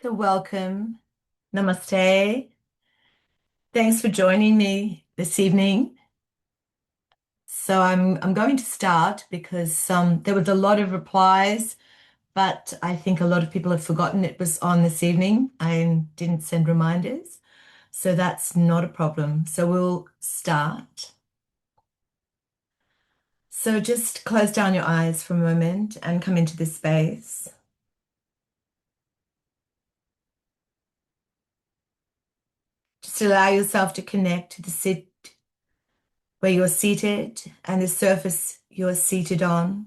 So welcome. Namaste. Thanks for joining me this evening. So I'm going to start because there was a lot of replies, but I think a lot of people have forgotten it was on this evening. I didn't send reminders, so that's not a problem. So we'll start. So just close down your eyes for a moment and come into this space. Just allow yourself to connect to the sit where you're seated and the surface you're seated on.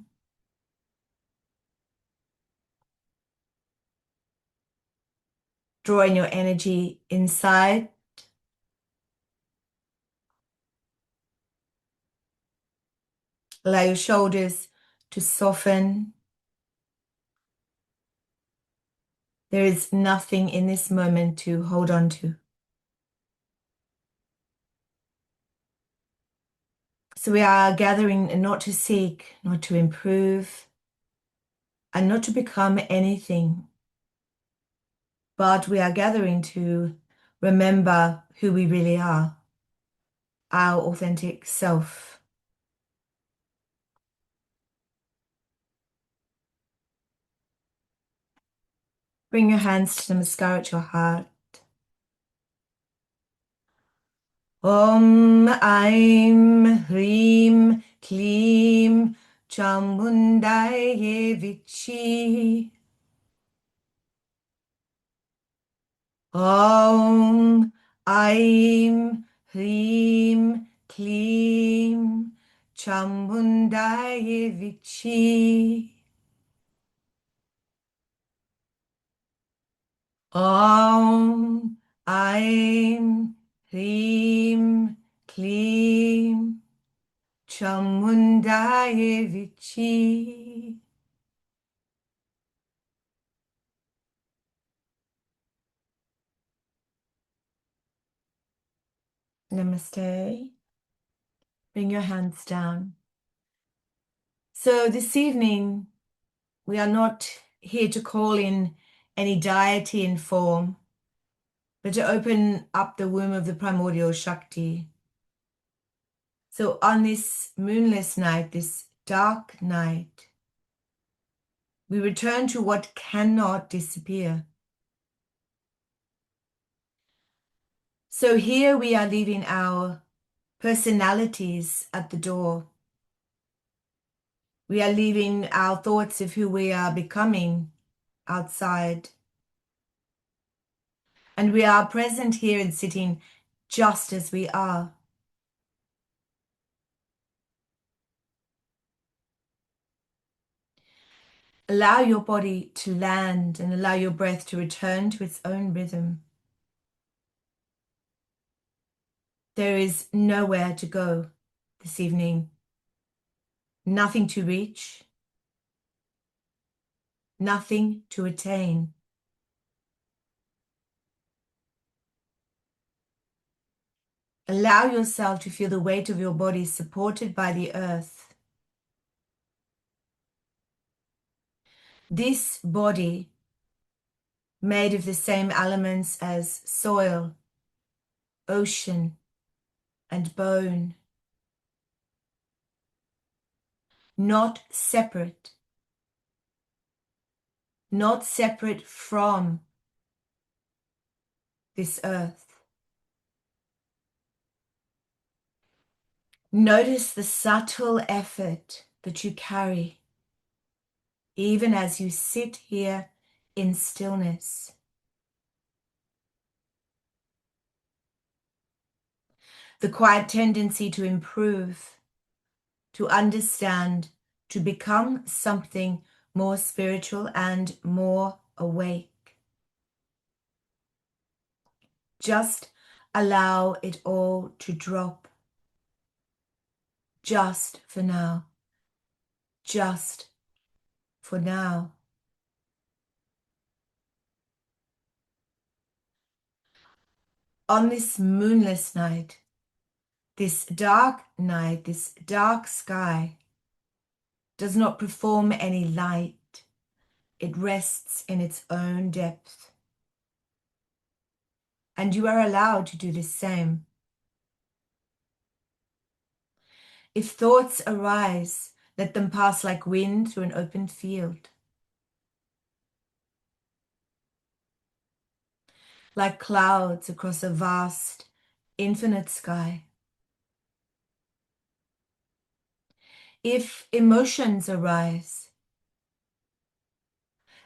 Drawing your energy inside. Allow your shoulders to soften. There is nothing in this moment to hold on to. So we are gathering not to seek, not to improve, and not to become anything, but we are gathering to remember who we really are, our authentic self. Bring your hands to the mascara at your heart. Om Aim Hrim Klim Chamundaye Vichi. Om Aim Hrim Klim Chamundaye Vichi. Om Aim Hrim Klim Chamundaye Vichi. Namaste. Bring your hands down. So this evening, we are not here to call in any deity in form, but to open up the womb of the primordial Shakti. So on this moonless night, this dark night, we return to what cannot disappear. So here we are leaving our personalities at the door. We are leaving our thoughts of who we are becoming outside. And we are present here and sitting just as we are. Allow your body to land and allow your breath to return to its own rhythm. There is nowhere to go this evening, nothing to reach, nothing to attain. Allow yourself to feel the weight of your body supported by the earth. This body, made of the same elements as soil, ocean, and bone, not separate from this earth. Notice the subtle effort that you carry, even as you sit here in stillness. The quiet tendency to improve, to understand, to become something more spiritual and more awake. Just allow it all to drop. Just for now. Just for now. On this moonless night, this dark night, this dark sky does not perform any light. It rests in its own depth. and you are allowed to do the same. If thoughts arise, let them pass like wind through an open field. Like clouds across a vast, infinite sky. If emotions arise,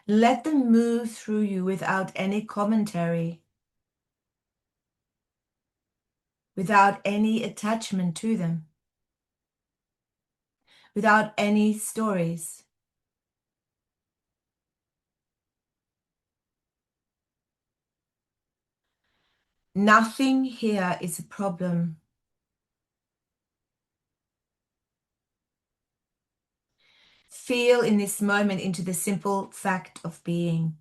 let them move through you without any commentary, without any attachment to them, without any stories. Nothing here is a problem. Feel in this moment into the simple fact of being.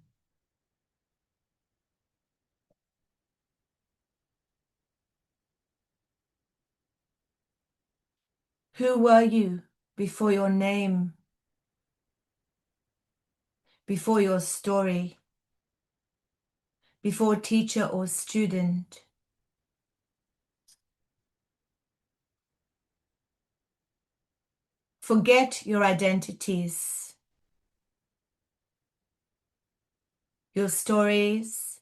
Who were you before your name, before your story, before teacher or student? Forget your identities, your stories,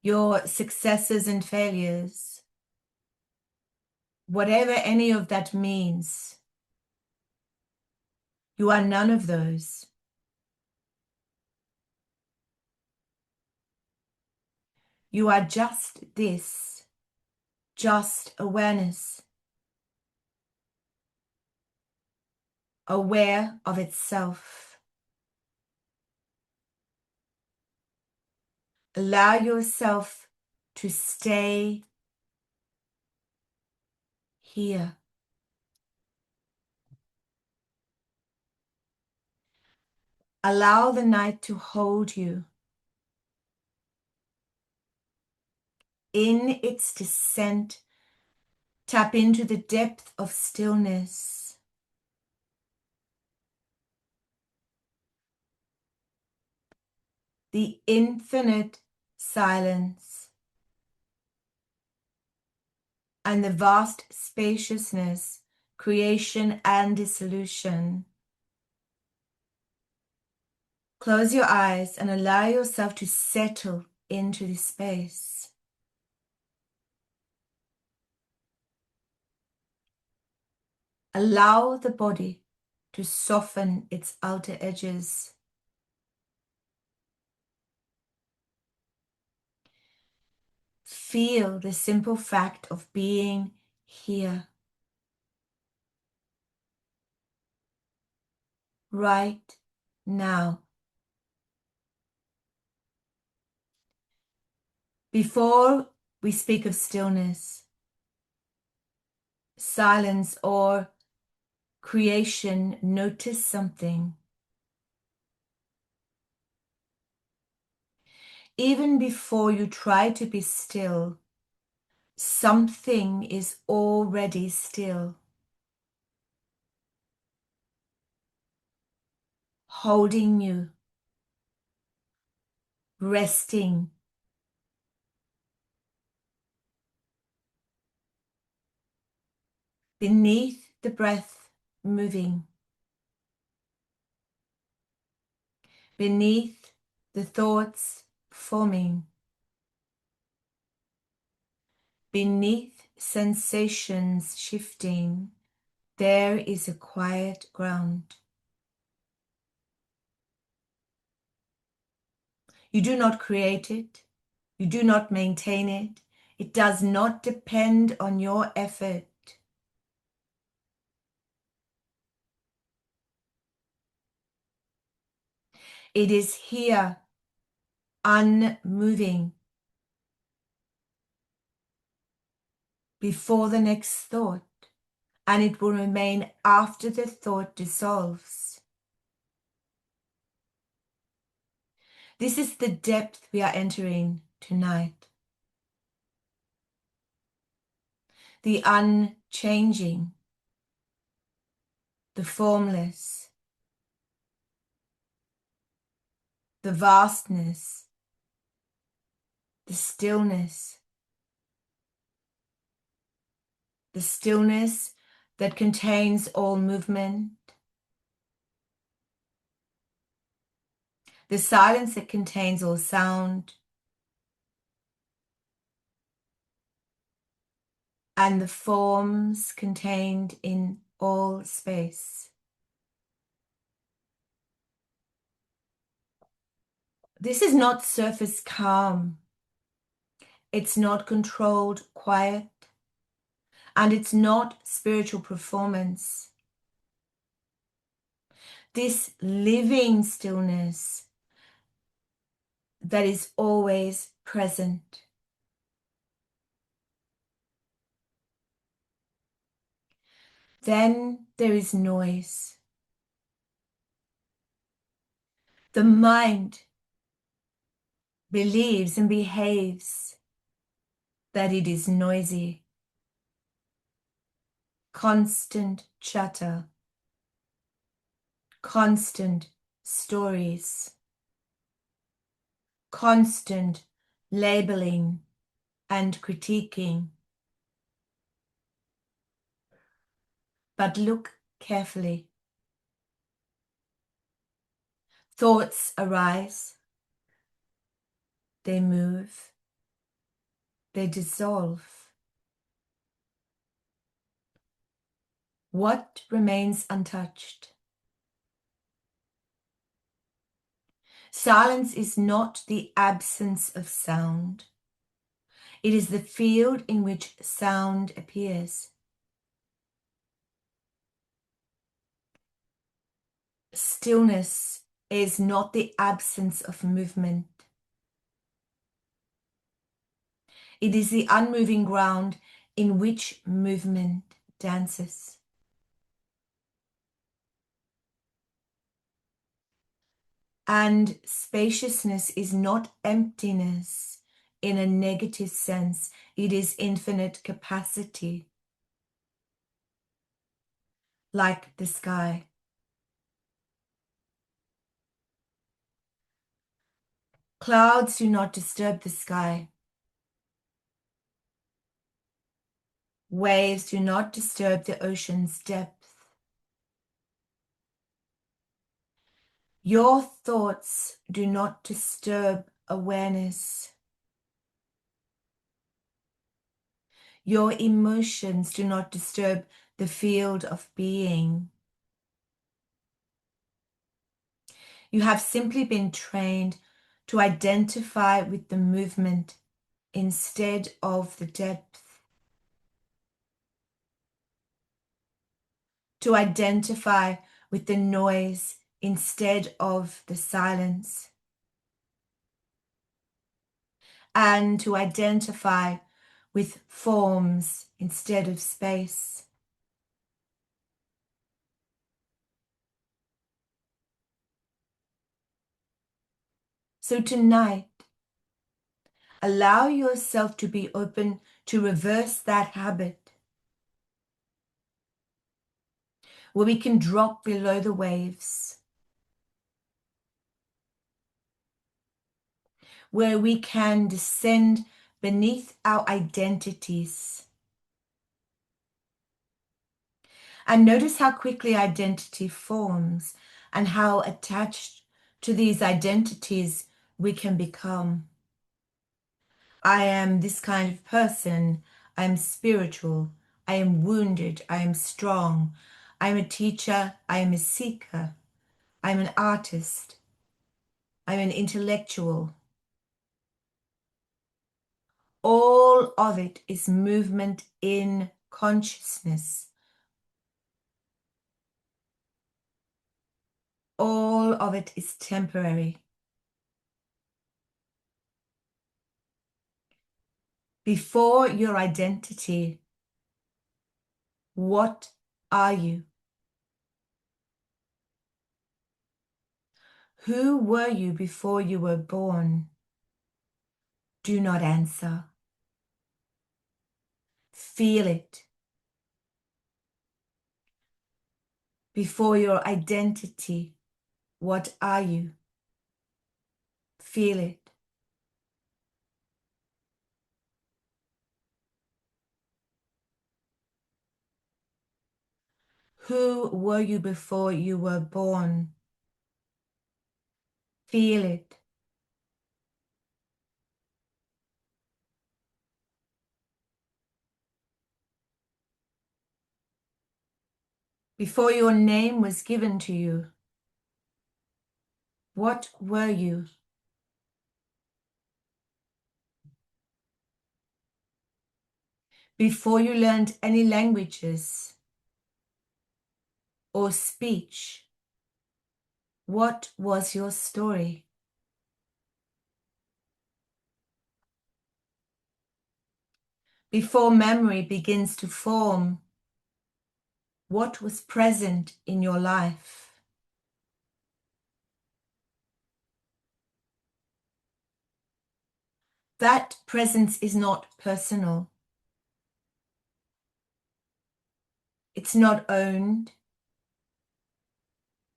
your successes and failures, whatever any of that means. You are none of those. You are just this, just awareness, aware of itself. Allow yourself to stay here. Allow the night to hold you. In its descent, tap into the depth of stillness. The infinite silence and the vast spaciousness, creation and dissolution. Close your eyes and allow yourself to settle into this space. Allow the body to soften its outer edges. Feel the simple fact of being here, right now. Before we speak of stillness, silence, or creation, notice something. Even before you try to be still, something is already still, holding you, resting, beneath the breath moving, beneath the thoughts forming, beneath sensations shifting. There is a quiet ground. You do not create it. You do not maintain it. It does not depend on your effort. It is here, unmoving, before the next thought, and it will remain after the thought dissolves. This is the depth we are entering tonight. The unchanging, the formless, the vastness, the stillness that contains all movement, the silence that contains all sound, and the forms contained in all space. This is not surface calm. It's not controlled quiet. And it's not spiritual performance. This living stillness that is always present. Then there is noise. The mind believes and behaves that it is noisy. Constant chatter. Constant stories. Constant labeling and critiquing. But look carefully. Thoughts arise. They move. They dissolve. What remains untouched? Silence is not the absence of sound. It is the field in which sound appears. Stillness is not the absence of movement. It is the unmoving ground in which movement dances. And spaciousness is not emptiness in a negative sense. It is infinite capacity, like the sky. Clouds do not disturb the sky. Waves do not disturb the ocean's depth. Your thoughts do not disturb awareness. Your emotions do not disturb the field of being. You have simply been trained to identify with the movement instead of the depth. To identify with the noise instead of the silence. And to identify with forms instead of space. So tonight, allow yourself to be open to reverse that habit, where we can drop below the waves, where we can descend beneath our identities. And notice how quickly identity forms and how attached to these identities we can become. I am this kind of person. I am spiritual. I am wounded. I am strong. I am a teacher. I am a seeker. I am an artist. I am an intellectual. All of it is movement in consciousness. All of it is temporary. Before your identity, what are you? Who were you before you were born? Do not answer. Feel it. Before your identity, what are you? Feel it. Who were you before you were born? Feel it. Before your name was given to you, what were you? Before you learned any languages or speech, what was your story? Before memory begins to form, what was present in your life? That presence is not personal. It's not owned.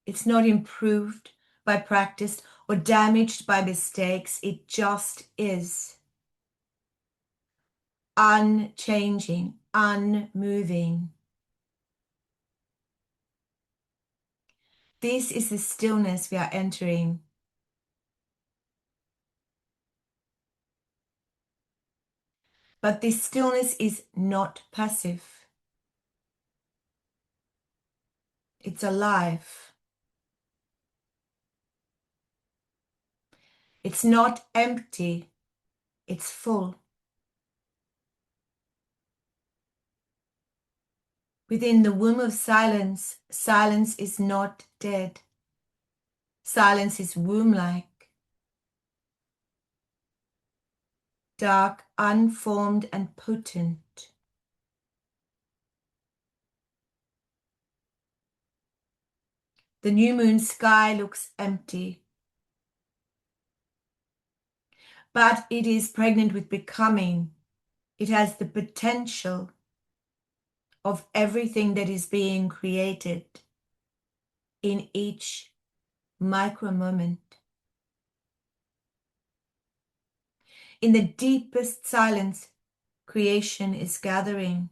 It's not improved by practice or damaged by mistakes. It just is. Unchanging, unmoving. This is the stillness we are entering. But this stillness is not passive. It's alive. It's not empty. It's full. Within the womb of silence, silence is not dead. Silence is womb-like, dark, unformed, and potent. The new moon sky looks empty, but it is pregnant with becoming. It has the potential of everything that is being created in each micro moment. In the deepest silence, creation is gathering.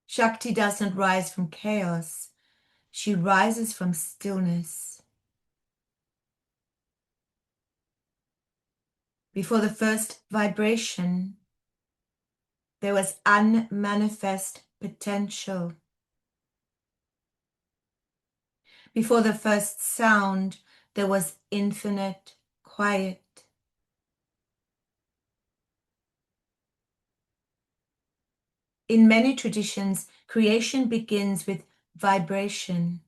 Shakti does not rise from chaos. She rises from stillness. Before the first vibration, there was unmanifest potential. Before the first sound, there was infinite quiet. In many traditions, creation begins with vibration.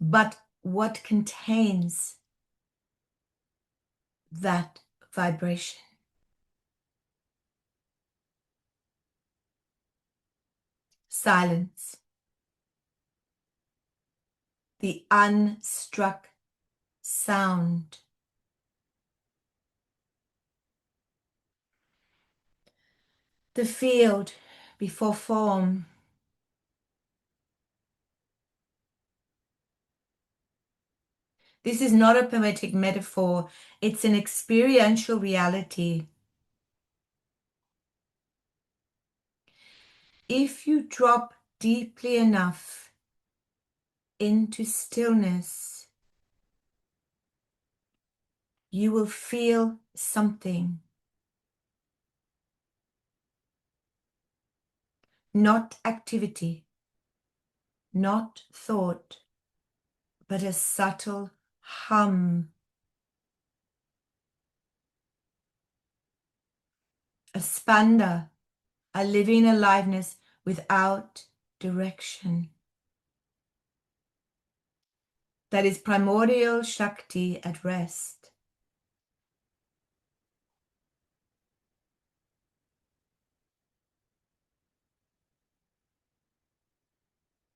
But what contains that vibration? Silence. The unstruck sound. The field before form. This is not a poetic metaphor, it's an experiential reality. If you drop deeply enough into stillness, you will feel something. Not activity, not thought, but a subtle hum. A spanda, a living aliveness without direction. That is primordial Shakti at rest.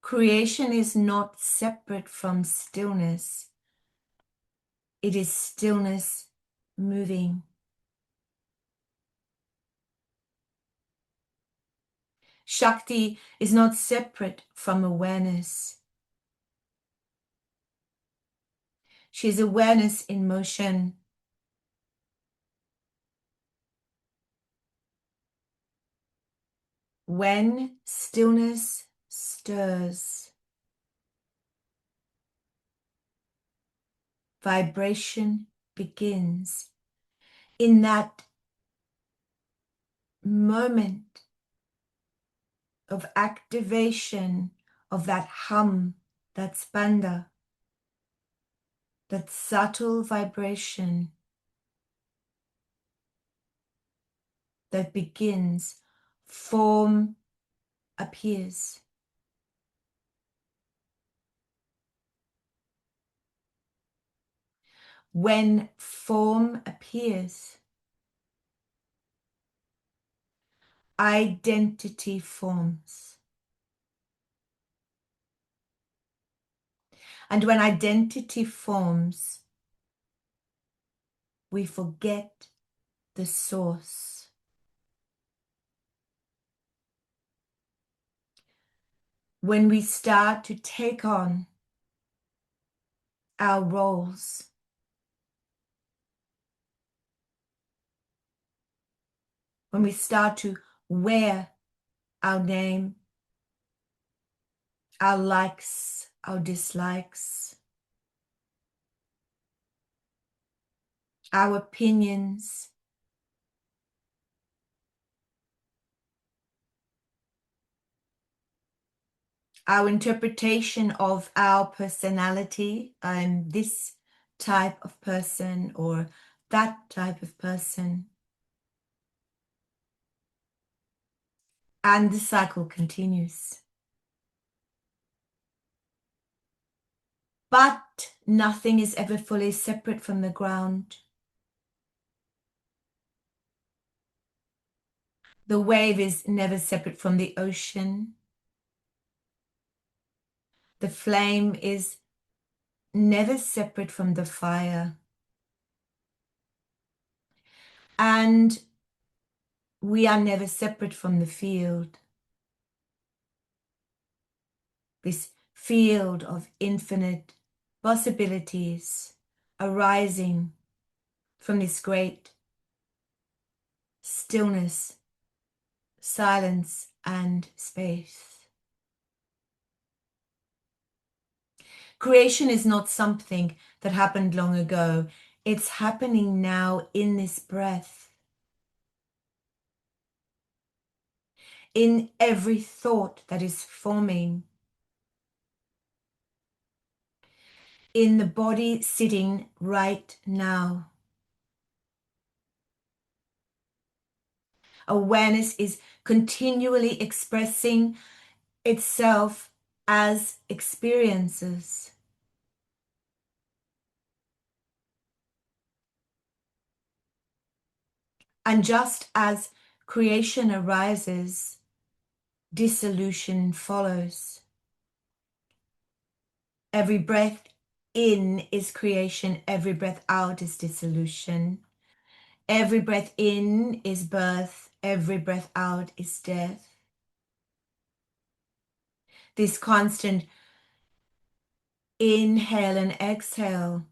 Creation is not separate from stillness. It is stillness moving. Shakti is not separate from awareness. She is awareness in motion. When stillness stirs, vibration begins. In that moment of activation of that hum, that spanda, that subtle vibration that begins, form appears. When form appears, identity forms. And when identity forms, we forget the source. When we start to take on our roles, when we start to wear our name, our likes, our dislikes, our opinions, our interpretation of our personality. I'm this type of person or that type of person. And the cycle continues. But nothing is ever fully separate from the ground. The wave is never separate from the ocean. The flame is never separate from the fire. And we are never separate from the field. This field of infinite possibilities arising from this great stillness, silence, and space. Creation is not something that happened long ago. It's happening now in this breath. In every thought that is forming. In the body sitting right now. Awareness is continually expressing itself as experiences. And just as creation arises, dissolution follows. Every breath in is creation, every breath out is dissolution. Every breath in is birth, every breath out is death. This constant inhale and exhale,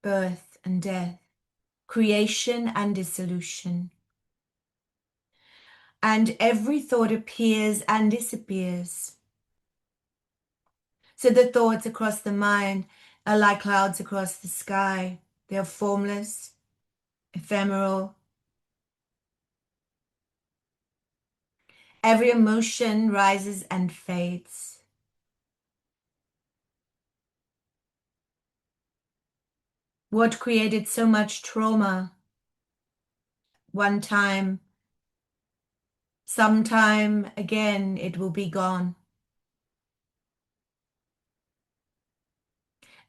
birth and death, creation and dissolution. And every thought appears and disappears. So the thoughts across the mind are like clouds across the sky. They are formless, ephemeral. Every emotion rises and fades. What created so much trauma one time, sometime again, it will be gone.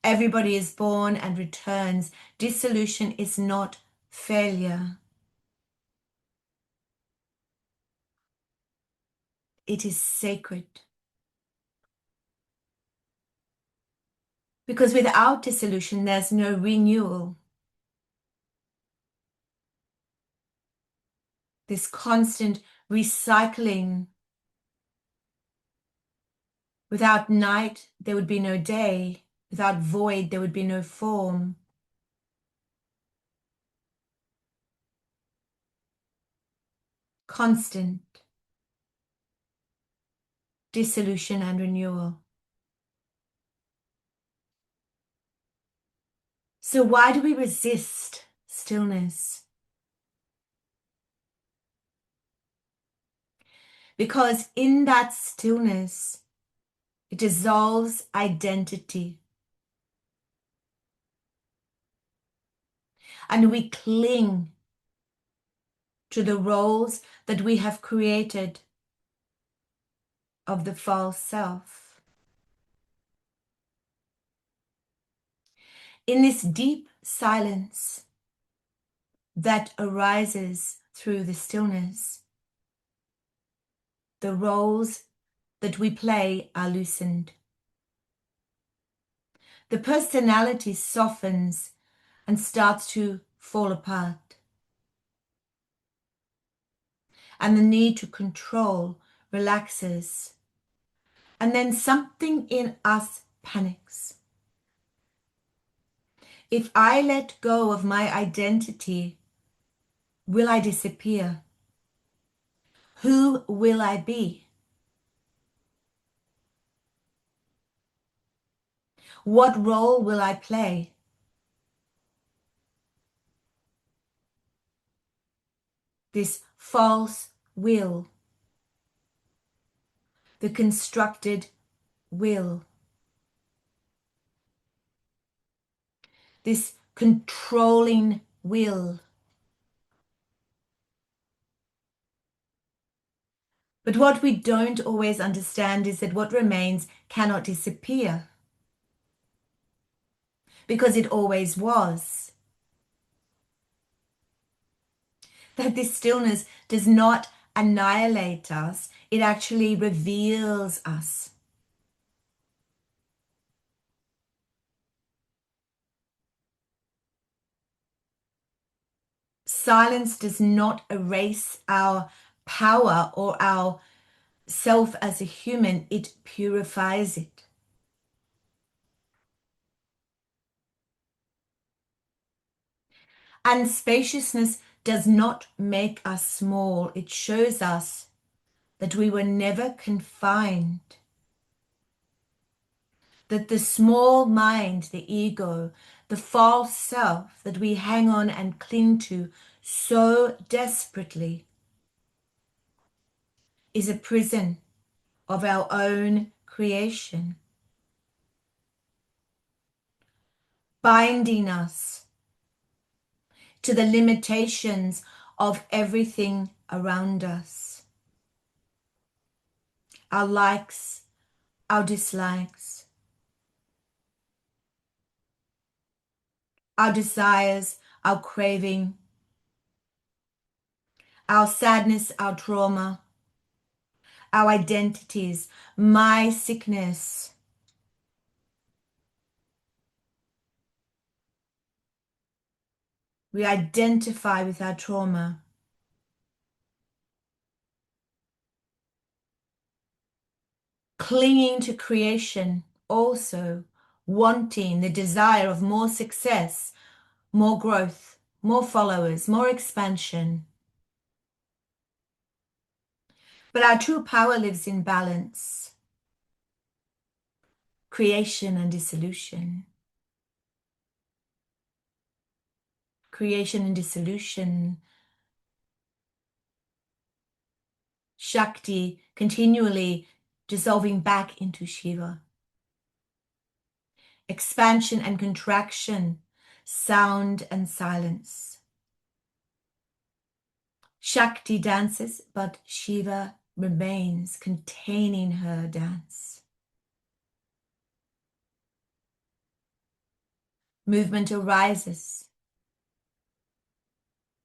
Everybody is born and returns. Dissolution is not failure. It is sacred. Because without dissolution, there's no renewal. This constant recycling. Without night, there would be no day. Without void, there would be no form. Constant. dissolution, and renewal. So why do we resist stillness? Because in that stillness, it dissolves identity. And we cling to the roles that we have created of the false self. In this deep silence that arises through the stillness, the roles that we play are loosened. The personality softens and starts to fall apart. And the need to control relaxes. And then something in us panics. If I let go of my identity, will I disappear? Who will I be? What role will I play? This false will, the constructed will, this controlling will. But what we don't always understand is that what remains cannot disappear, because it always was. That this stillness does not annihilate us, it actually reveals us. Silence does not erase our power or our self as a human, it purifies it. And spaciousness does not make us small, it shows us that we were never confined. That the small mind, the ego, the false self that we hang on and cling to so desperately is a prison of our own creation, binding us to the limitations of everything around us. Our likes, our dislikes, our desires, our craving, our sadness, our trauma, our identities, my sickness. We identify with our trauma. Clinging to creation, also wanting the desire of more success, more growth, more followers, more expansion. But our true power lives in balance, creation and dissolution. Creation and dissolution. Shakti continually dissolving back into Shiva. Expansion and contraction, sound and silence. Shakti dances, but Shiva remains containing her dance. Movement arises,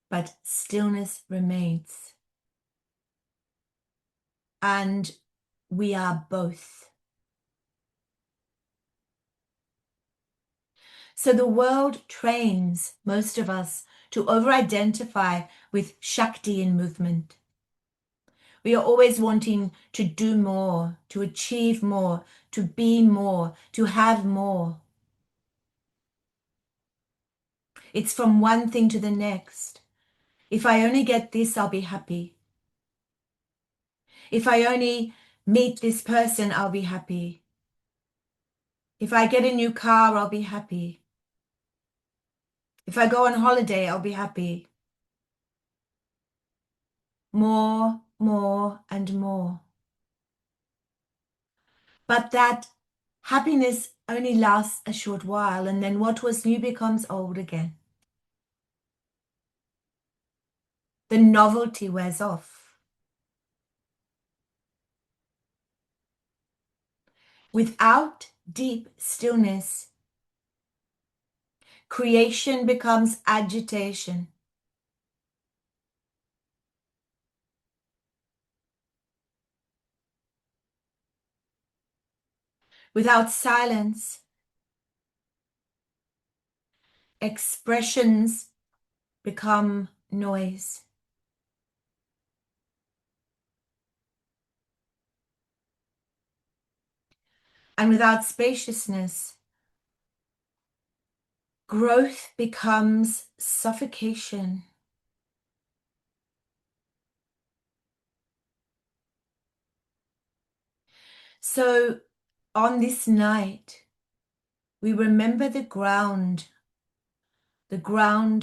but stillness remains. And we are both. So the world trains most of us to over-identify with Shakti in movement. We are always wanting to do more, to achieve more, to be more, to have more. It's from one thing to the next. If I only get this, I'll be happy. If I only meet this person, I'll be happy. If I get a new car, I'll be happy. If I go on holiday, I'll be happy. More, and more. But that happiness only lasts a short while, and then what was new becomes old again. The novelty wears off. Without deep stillness, creation becomes agitation. Without silence, expressions become noise. And without spaciousness, growth becomes suffocation. So on this night, we remember the ground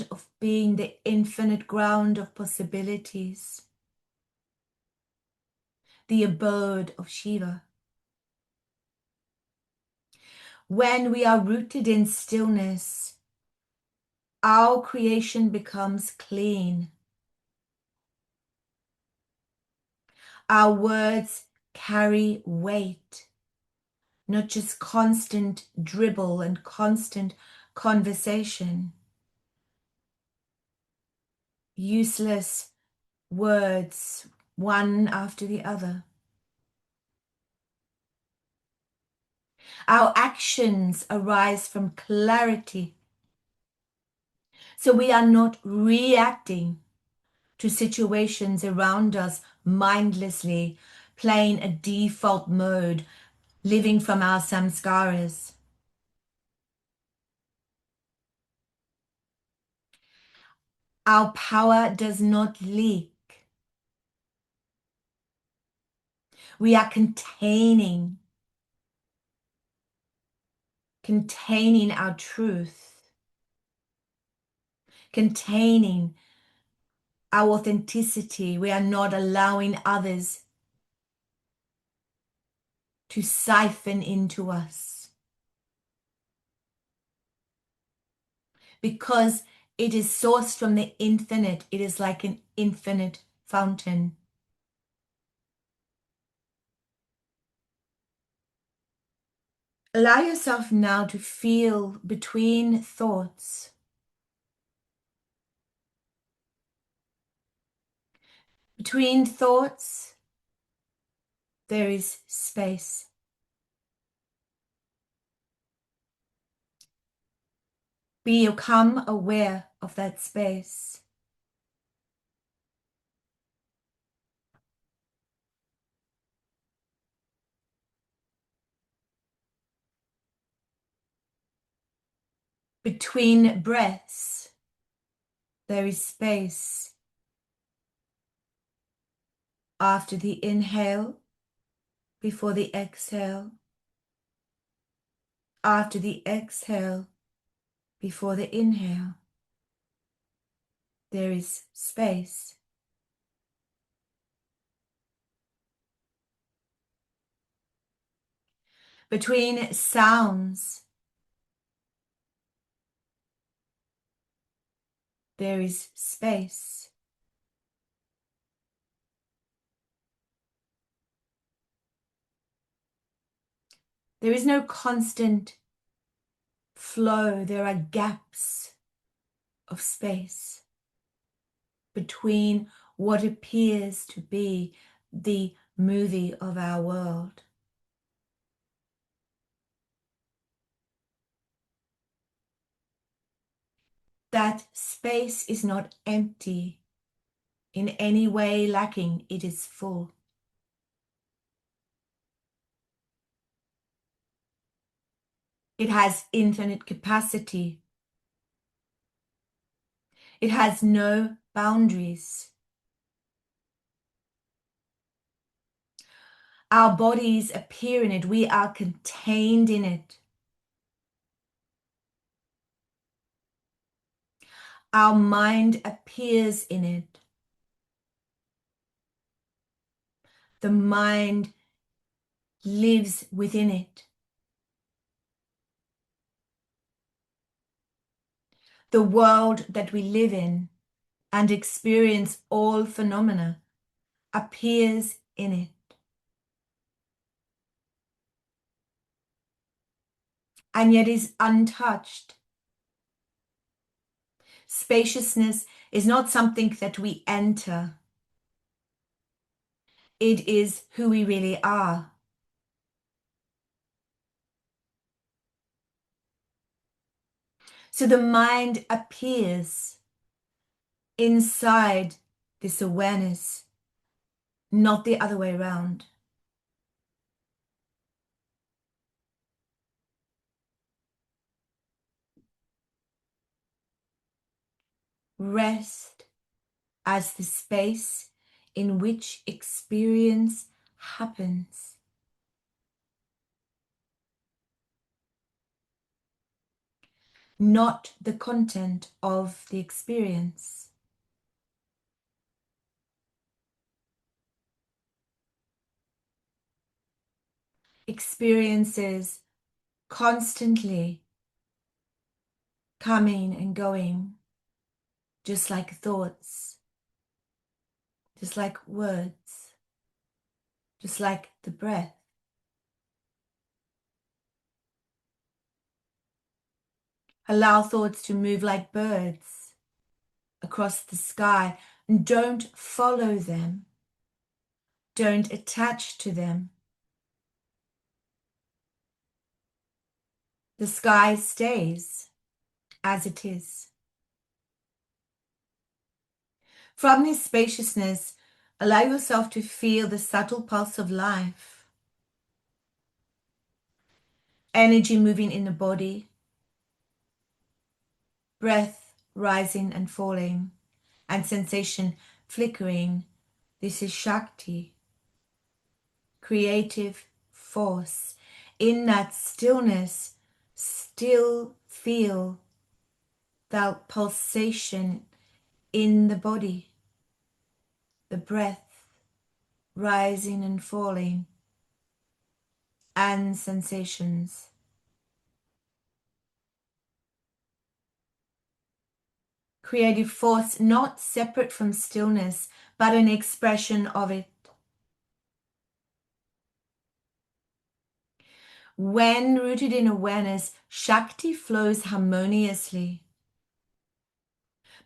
of being, the infinite ground of possibilities, the abode of Shiva. When we are rooted in stillness, our creation becomes clean. Our words carry weight, not just constant dribble and constant conversation. Useless words, one after the other. Our actions arise from clarity. So we are not reacting to situations around us mindlessly, playing a default mode, living from our samskaras. Our power does not leak. We are containing our truth, containing our authenticity. We are not allowing others to siphon into us, because it is sourced from the infinite. It is like an infinite fountain. Allow yourself now to feel between thoughts. Between thoughts, there is space. Become aware of that space. Between breaths, there is space. After the inhale, before the exhale. After the exhale, before the inhale, there is space. Between sounds, there is space. There is no constant flow. There are gaps of space between what appears to be the movie of our world. That space is not empty, in any way lacking. It is full. It has infinite capacity. It has no boundaries. Our bodies appear in it. We are contained in it. Our mind appears in it. The mind lives within it. The world that we live in and experience all phenomena appears in it. And yet is untouched. Spaciousness is not something that we enter. It is who we really are. So the mind appears inside this awareness, not the other way around. Rest as the space in which experience happens. Not the content of the experience. Experiences constantly coming and going, just like thoughts, just like words, just like the breath. Allow thoughts to move like birds across the sky, and don't follow them. Don't attach to them. The sky stays as it is. From this spaciousness, allow yourself to feel the subtle pulse of life. Energy moving in the body, breath rising and falling, and sensation flickering. This is Shakti, creative force. In that stillness, still feel that pulsation in the body, the breath rising and falling, and sensations. Creative force, not separate from stillness, but an expression of it. When rooted in awareness, Shakti flows harmoniously.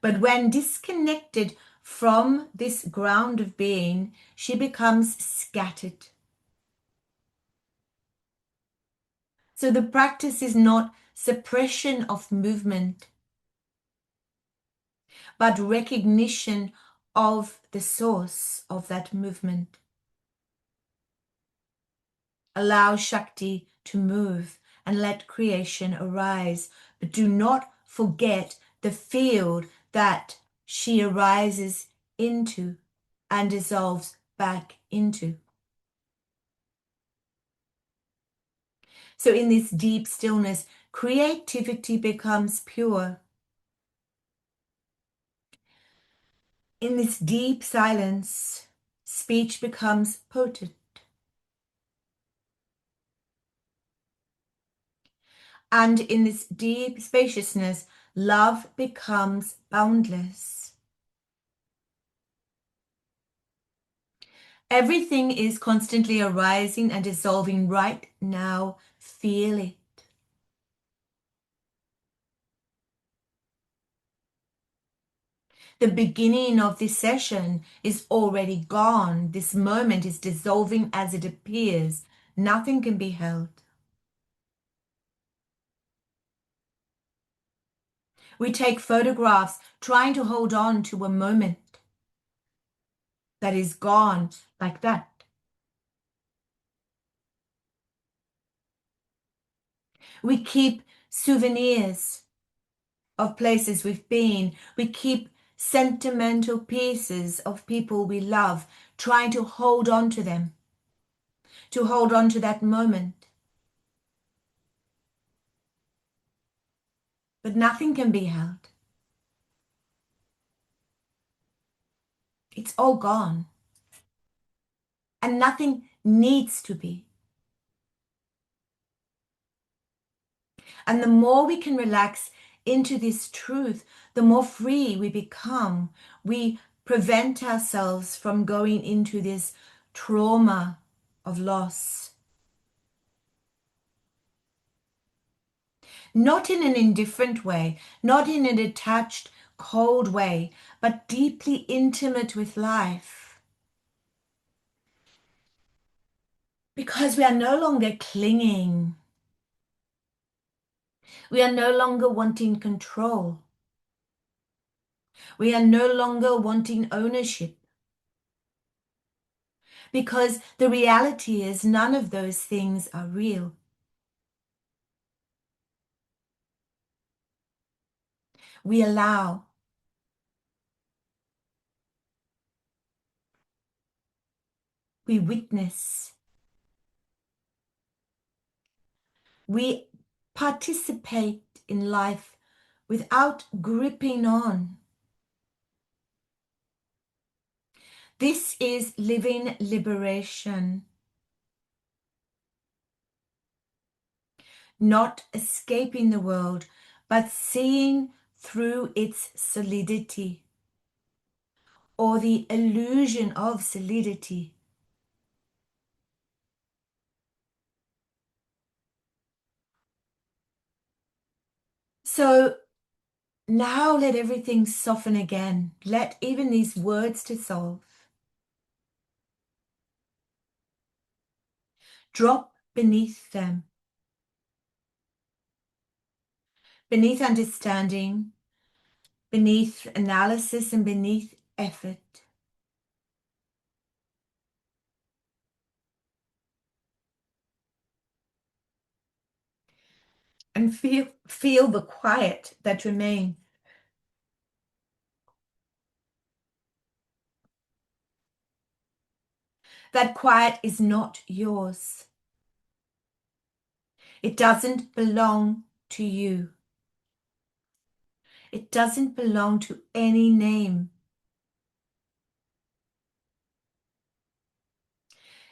But when disconnected from this ground of being, she becomes scattered. So the practice is not suppression of movement, but recognition of the source of that movement. Allow Shakti to move and let creation arise, but do not forget the field that she arises into and dissolves back into. So in this deep stillness, creativity becomes pure. In this deep silence, speech becomes potent. And in this deep spaciousness, love becomes boundless. Everything is constantly arising and dissolving right now. Feel it. The beginning of this session is already gone. This moment is dissolving as it appears. Nothing can be held. We take photographs trying to hold on to a moment that is gone like that. We keep souvenirs of places we've been. We keep sentimental pieces of people we love, trying to hold on to them. to hold on to that moment. But nothing can be held. It's all gone. And nothing needs to be. And the more we can relax into this truth, the more free we become. We prevent ourselves from going into this trauma of loss. Not in an indifferent way, not in a detached, cold way, but deeply intimate with life. Because we are no longer clinging. We are no longer wanting control. We are no longer wanting ownership. Because the reality is none of those things are real. We allow. We witness. We participate in life without gripping on. This is living liberation. Not escaping the world, but seeing through its solidity, or the illusion of solidity. So now let everything soften again. Let even these words dissolve. Drop beneath them. Beneath understanding, beneath analysis, and beneath effort. And feel the quiet that remains. That quiet is not yours. It doesn't belong to you. It doesn't belong to any name.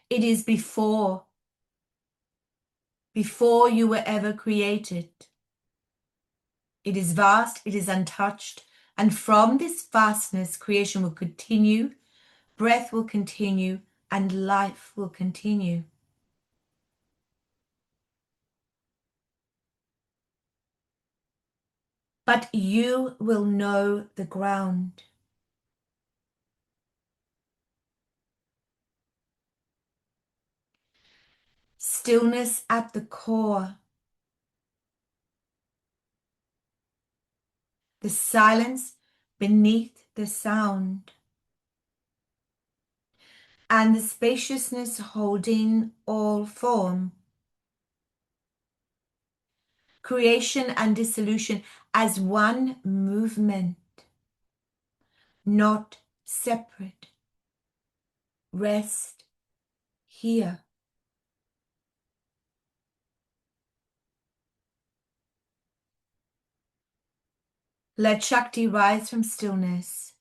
It is before you were ever created. It is vast, it is untouched, and from this vastness, creation will continue, breath will continue, and life will continue. But you will know the ground. Stillness at the core. The silence beneath the sound. And the spaciousness holding all form. Creation and dissolution as one movement, not separate. Rest here. Let Shakti rise from stillness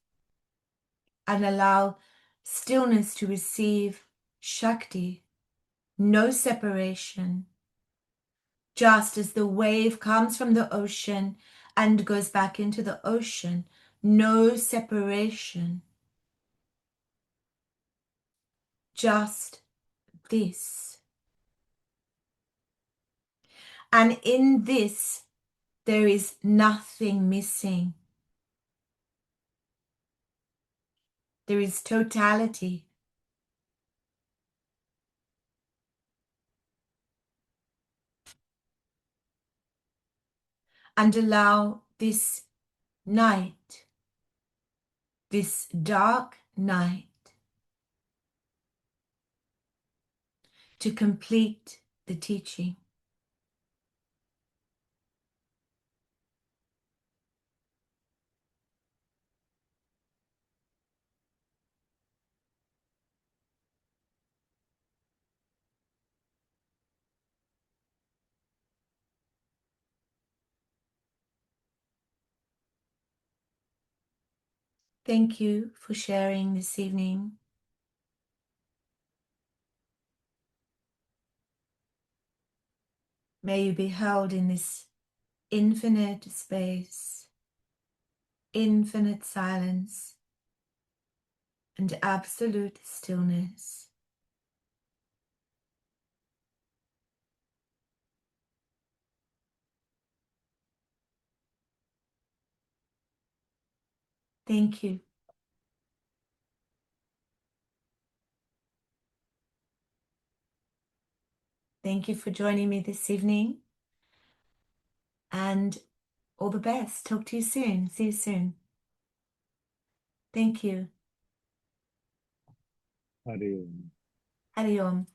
and allow stillness to receive Shakti. No separation. Just as the wave comes from the ocean and goes back into the ocean, no separation. Just this. And in this, there is nothing missing. There is totality. And allow this night, this dark night, to complete the teaching. Thank you for sharing this evening. May you be held in this infinite space, infinite silence, and absolute stillness. Thank you. Thank you for joining me this evening, and all the best. Talk to you soon. See you soon. Thank you. Hari Om. Hari Om.